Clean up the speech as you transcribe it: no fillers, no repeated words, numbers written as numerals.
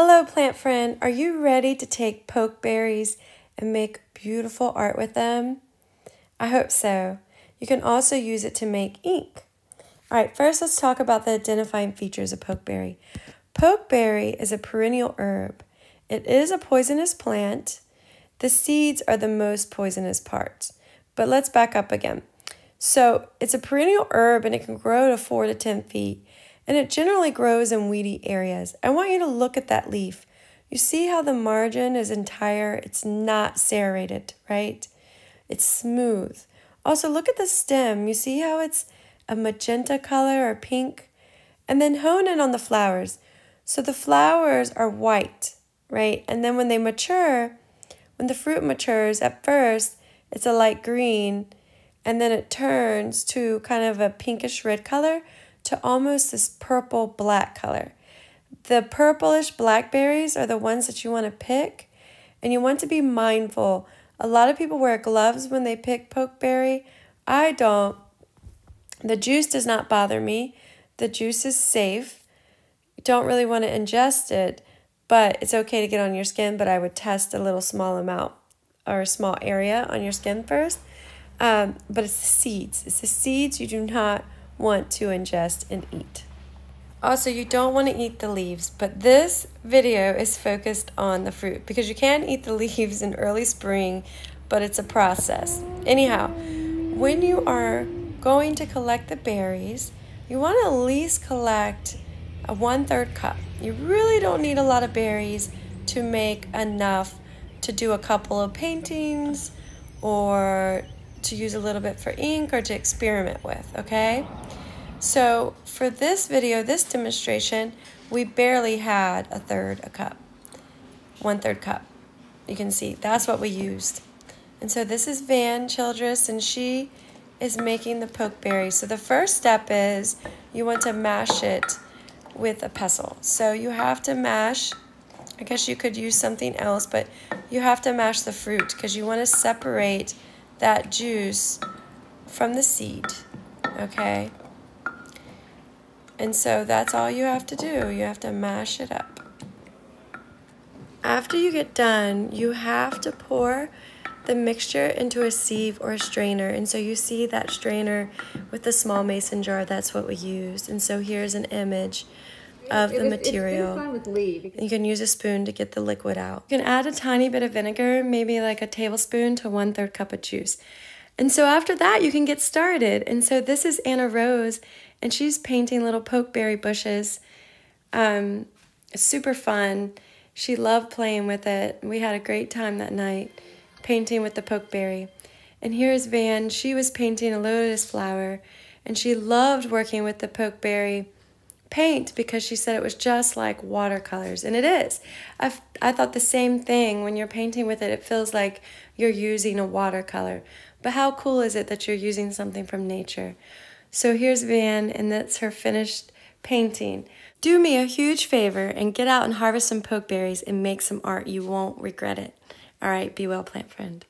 Hello, plant friend. Are you ready to take pokeberries and make beautiful art with them? I hope so. You can also use it to make ink. All right, first let's talk about the identifying features of pokeberry. Pokeberry is a perennial herb. It is a poisonous plant. The seeds are the most poisonous part. But let's back up again. So it's a perennial herb and it can grow to 4 to 10 feet. And it generally grows in weedy areas. I want you to look at that leaf. You see how the margin is entire? It's not serrated, right? It's smooth. Also, look at the stem. You see how it's a magenta color or pink? And then hone in on the flowers. So the flowers are white, right? And then when they mature, when the fruit matures, at first, it's a light green, and then it turns to kind of a pinkish red color to almost this purple black color. The purplish blackberries are the ones that you want to pick, and you want to be mindful. A lot of people wear gloves when they pick pokeberry. I don't. The juice does not bother me. The juice is safe. You don't really want to ingest it, but it's okay to get on your skin, but I would test a little small amount or a small area on your skin first. But it's the seeds. It's the seeds you do not want to ingest and eat. Also, you don't want to eat the leaves, but this video is focused on the fruit because you can eat the leaves in early spring, but it's a process. Anyhow, when you are going to collect the berries, you want to at least collect a 1/3 cup. You really don't need a lot of berries to make enough to do a couple of paintings or to use a little bit for ink or to experiment with, okay? So for this video, this demonstration, we barely had a 1/3 cup. You can see that's what we used. And so this is Van Childress, and she is making the pokeberry. So the first step is you want to mash it with a pestle. So you have to mash, I guess you could use something else, but you have to mash the fruit because you want to separate that juice from the seed, okay? And so that's all you have to do. You have to mash it up. After you get done, you have to pour the mixture into a sieve or a strainer. And so you see that strainer with the small mason jar, that's what we used. And so here's an image of the material. It's fun with Lee. You can use a spoon to get the liquid out. You can add a tiny bit of vinegar, maybe like a tablespoon to 1/3 cup of juice. And so after that, you can get started. And so this is Anna Rose, and she's painting little pokeberry bushes. It's super fun. She loved playing with it. We had a great time that night painting with the pokeberry. And here's Van. She was painting a lotus flower, and she loved working with the Pokeberry Paint because she said it was just like watercolors, and it is. I thought the same thing. When you're painting with it, it feels like you're using a watercolor. But how cool is it that you're using something from nature? So here's Van, and that's her finished painting. Do me a huge favor and get out and harvest some pokeberries and make some art. You won't regret it. All right, be well, plant friend.